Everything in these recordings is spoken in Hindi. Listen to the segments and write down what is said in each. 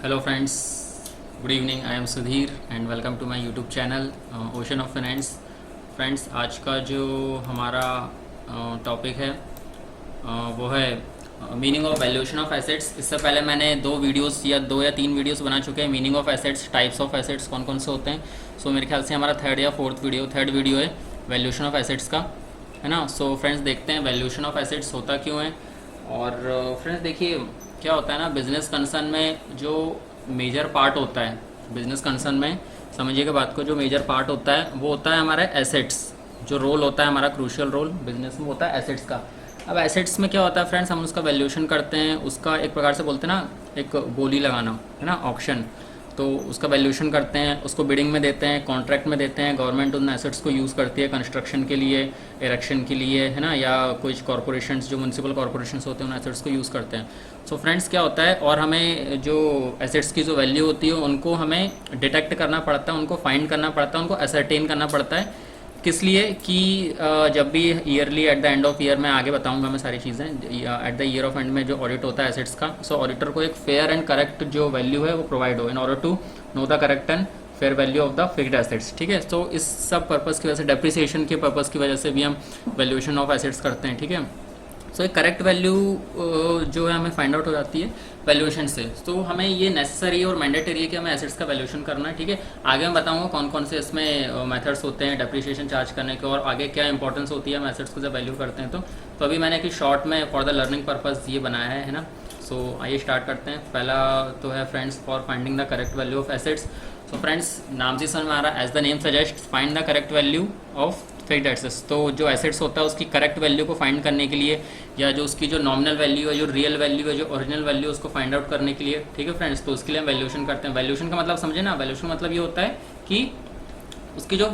Hello friends, good evening. I am Sudhir and welcome to my YouTube channel ocean of finance. Friends, आज का जो हमारा टॉपिक है वो है meaning of valuation of assets. इससे पहले मैंने दो या तीन वीडियोस बना चुके हैं। Meaning of assets, types of assets कौन कौन से होते हैं। सो मेरे ख्याल से हमारा थर्ड वीडियो है वैल्यूएशन ऑफ एसेट्स का, है ना। सो फ्रेंड्स, देखते हैं वैल्यूएशन ऑफ एसेट्स होता क्यों है। और फ्रेंड्स देखिए, क्या होता है ना, बिजनेस कंसर्न में जो मेजर पार्ट होता है, बिजनेस कंसर्न में समझिएगा बात को, जो मेजर पार्ट होता है वो होता है हमारा एसेट्स। जो रोल होता है हमारा, क्रूशियल रोल बिजनेस में होता है एसेट्स का। अब एसेट्स में क्या होता है फ्रेंड्स, हम उसका वैल्यूएशन करते हैं, उसका एक प्रकार से बोलते हैं ना, एक बोली लगाना, है ना, ऑक्शन। तो उसका वैल्यूएशन करते हैं, उसको बिडिंग में देते हैं, कॉन्ट्रैक्ट में देते हैं। गवर्नमेंट उन एसेट्स को यूज़ करती है कंस्ट्रक्शन के लिए, इरेक्शन के लिए, है ना, या कुछ कॉरपोरेशंस जो म्यूनसिपल कॉरपोरेशंस होते हैं उन एसेट्स को यूज़ करते हैं। सो फ्रेंड्स, क्या होता है, और हमें जो एसेट्स की जो वैल्यू होती है उनको हमें डिटेक्ट करना पड़ता है, उनको फाइंड करना पड़ता है, उनको असरटेन करना पड़ता है। किस लिए कि जब भी yearly at the end of year, मैं आगे बताऊंगा मैं सारी चीज़ें, at the year of and में जो ऑडिट होता है एसेट्स का, सो ऑडिटर को एक फेयर एंड करेक्ट जो वैल्यू है वो प्रोवाइड हो, in order to know the correct and fair value of the fixed assets. ठीक है, तो इस सब पर्पज़ की वजह से, डेप्रिसिएशन के पर्पज़ की वजह से भी हम वैल्यूएशन ऑफ एसेट्स करते हैं। ठीक है, सो एक करेक्ट वैल्यू जो है हमें फाइंड आउट हो जाती है वैल्यूएशन से। तो हमें ये नेसेसरी और मैंडेटरी है कि हमें एसेट्स का वैल्यूएशन करना है। ठीक है, आगे मैं बताऊंगा कौन कौन से इसमें मेथड्स होते हैं डेप्रिसिएशन चार्ज करने के, और आगे क्या इंपॉर्टेंस होती है हम एसेट्स को जब वैल्यू करते हैं। तो अभी मैंने एक शॉर्ट में फॉर द लर्निंग पर्पज़ ये बनाया है ना। सो आइए स्टार्ट करते हैं। पहला तो है friends, for finding the correct value of assets. So friends, नाम से समझ में आ रहा है, as the name suggest, find the correct value of fixed assets. तो जो एसेट्स होता है उसकी करेक्ट वैल्यू को फाइंड करने के लिए, या जो उसकी जो नॉमिनल वैल्यू है, जो रियल वैल्यू है, जो ओरिजिनल वैल्यू है, उसको फाइंड आउट करने के लिए, ठीक है फ्रेंड्स, तो उसके लिए हम वैल्यूएशन करते हैं। वैल्यूएशन का मतलब समझे ना, वैल्यूएशन का मतलब ये होता है कि उसकी जो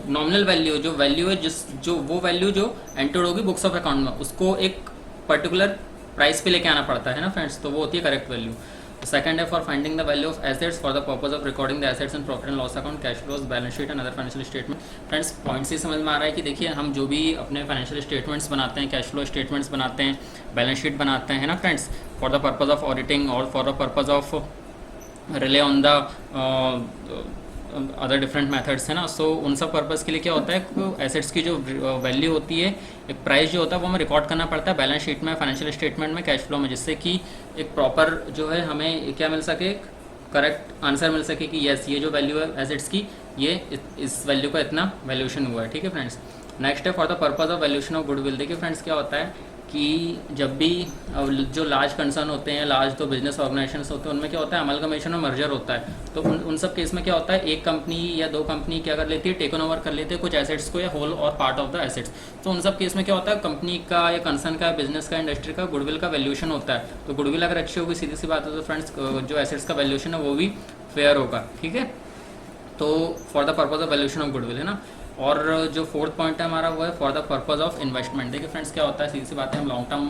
नॉमिनल वैल्यू, जो वैल्यू है, जो वो वैल्यू जो एंटर्ड होगी बुक्स ऑफ अकाउंट में, उसको एक पर्टिकुलर प्राइस पे लेके आना पड़ता है ना फ्रेंड्स, तो वो होती है करेक्ट वैल्यू। सेकंड है for finding the value of assets for the purpose of recording the assets and profit and loss account, cash flows, balance sheet and other financial statement. Friends, point से समझ में आ रहा है कि देखिए, हम जो भी अपने फाइनेंशियल स्टेटमेंट्स बनाते हैं, कैश फ्लो स्टेटमेंट्स बनाते हैं, बैलेंस शीट बनाते हैं, है ना friends, for the purpose of auditing और for the purpose of rely on the other different methods, है ना। सो उन सब पर्पज़ के लिए क्या होता है, एसेट्स की जो वैल्यू होती है, एक प्राइस जो होता है वो हमें रिकॉर्ड करना पड़ता है बैलेंस शीट में, फाइनेंशियल स्टेटमेंट में, कैश फ्लो में, जिससे कि एक प्रॉपर जो है हमें क्या मिल सके, करेक्ट आंसर मिल सके कि यस, ये जो वैल्यू है एसेट्स की, ये इस वैल्यू का इतना वैल्यूएशन हुआ है। ठीक है फ्रेंड्स, नेक्स्ट है for the purpose of valuation of goodwill. देखिए फ्रेंड्स, क्या होता है कि जब भी जो लार्ज कंसर्न होते हैं, लार्ज तो बिजनेस ऑर्गेनाइजेशन होते हैं, उनमें क्या होता है, अमलगमेशन और मर्जर होता है। तो उन सब केस में क्या होता है, एक कंपनी या दो कंपनी क्या कर लेती है, टेकन ओवर कर लेते हैं कुछ एसेट्स को, या होल और पार्ट ऑफ द एसेट्स। तो उन सब केस में क्या होता है, कंपनी का या कंसर्न का, बिजनेस का, इंडस्ट्री का गुडविल का वैल्यूएशन होता है। तो गुडविल अगर अच्छी होगी, सीधी सी बात है, तो फ्रेंड्स जो एसेट्स का वैल्यूएशन है वो भी फेयर होगा। ठीक है, तो for the purpose of valuation of goodwill, है ना। और जो फोर्थ पॉइंट है हमारा वो है for the purpose of investment. देखिए फ्रेंड्स, क्या होता है, सीधी सी बात है, हम लॉन्ग टर्म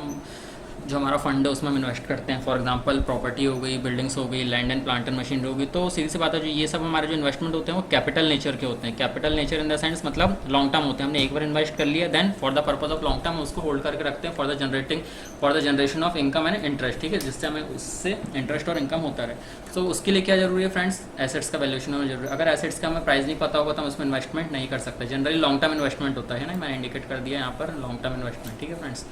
जो हमारा फंड है उसमें हम इन्वेस्ट करते हैं। फॉर एग्जांपल प्रॉपर्टी हो गई, बिल्डिंग्स हो गई, land and plant and machinery होगी। तो सीधी सी बात है, जो ये सब हमारे जो इन्वेस्टमेंट होते हैं वो कैपिटल नेचर के होते हैं। Capital nature in the sense मतलब लॉन्ग टर्म होते हैं, हमने एक बार इन्वेस्ट कर लिया, then for the purpose of long term उसको होल्ड करके रखते हैं for the generation of income and interest. ठीक है, जिससे हमें उससे इंटरेस्ट और इनकम होता रहे। तो उसके लिए क्या जरूरी है फ्रेंड्स, एसेट्स का वैल्यूएशन हमें जरूरी है। अगर एसेट्स का हमें प्राइस नहीं पता होगा तो हम उसमें इन्वेस्टमेंट नहीं कर सकते। जनरली लॉन्ग टर्म इन्वेस्टमेंट होता है ना, मैंने इंडिकेट कर दिया यहाँ पर लॉन्ग टर्म इन्वेस्टमेंट। ठीक है फ्रेंड्स,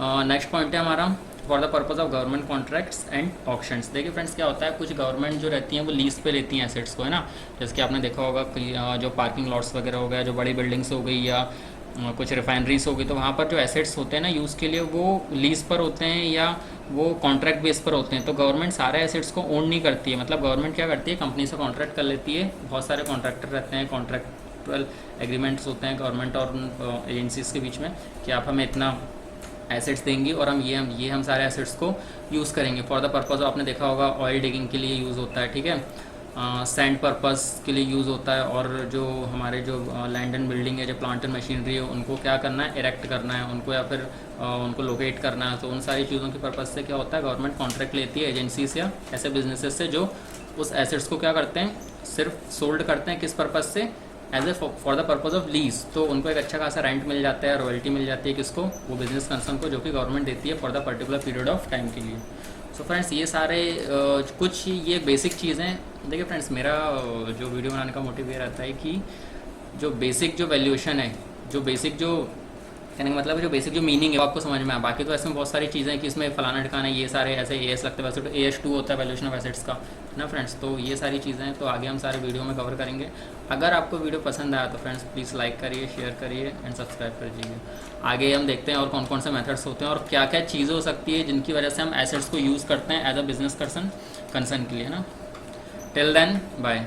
नेक्स्ट पॉइंट है हमारा for the purpose of government contracts and auctions. देखिए फ्रेंड्स, क्या होता है, कुछ गवर्नमेंट जो रहती हैं वो लीज पे लेती हैं एसेट्स को, है ना। जैसे कि आपने देखा होगा कि जो पार्किंग लॉट्स वगैरह हो गया, जो बड़ी बिल्डिंग्स हो गई, या कुछ रिफाइनरीज हो गई, तो वहाँ पर जो एसेट्स होते हैं ना यूज़ के लिए, वो लीज पर होते हैं या वो कॉन्ट्रैक्ट बेस पर होते हैं। तो गवर्नमेंट सारे एसेट्स को ओन नहीं करती है। मतलब गवर्नमेंट क्या करती है, कंपनी से कॉन्ट्रैक्ट कर लेती है, बहुत सारे कॉन्ट्रैक्टर रहते हैं, कॉन्ट्रैक्चुअल एग्रीमेंट्स होते हैं गवर्नमेंट और एजेंसीज के बीच में कि आप हमें इतना एसेट्स देंगी और हम सारे एसेट्स को यूज़ करेंगे फॉर द पर्पज़। आपने देखा होगा ऑयल डिगिंग के लिए यूज़ होता है, ठीक है, सैंड पर्पस के लिए यूज़ होता है, और जो हमारे जो लैंड एंड बिल्डिंग है, जो प्लांट एंड मशीनरी है, उनको क्या करना है, इरेक्ट करना है उनको, या फिर उनको लोकेट करना है। तो उन सारी चीज़ों के पर्पज़ से क्या होता है, गवर्नमेंट कॉन्ट्रैक्ट लेती है एजेंसीज या ऐसे बिजनेसेस से जो उस एसेट्स को क्या करते हैं, सिर्फ सोल्ड करते हैं, किस पर्पज़ से, as a for the purpose of lease. तो उनको एक अच्छा खासा रेंट मिल जाता है, रॉयल्टी मिल जाती है, किसको, वो बिजनेस कंसर्न को, जो कि गवर्नमेंट देती है for the particular period of time के लिए। सो फ्रेंड्स ये सारे कुछ ये बेसिक चीज़ें। देखिए फ्रेंड्स, मेरा जो वीडियो बनाने का मोटिव ये रहता है कि जो बेसिक जो वैल्यूएशन है, जो बेसिक जो कहने का मतलब है, जो बेसिक जो मीनिंग है वो आपको समझ में आए। बाकी तो ऐसे में बहुत सारी चीज़ें हैं कि इसमें फलाना ठिकाना ये सारे ऐसे एस लगते हैं, वैसे तो AS2 होता है वैल्यूएशन ऑफ एसेट्स का, है ना फ्रेंड्स। तो ये सारी चीज़ें हैं, तो आगे हम सारे वीडियो में कवर करेंगे। अगर आपको वीडियो पसंद आया तो फ्रेंड्स प्लीज़ लाइक करिए, शेयर करिए एंड सब्सक्राइब कर दीजिए। आगे हम देखते हैं और कौन कौन से मेथड्स होते हैं और क्या क्या चीज़ें हो सकती है जिनकी वजह से हम एसेट्स को यूज़ करते हैं as a business person concern के लिए, है ना। Till then bye.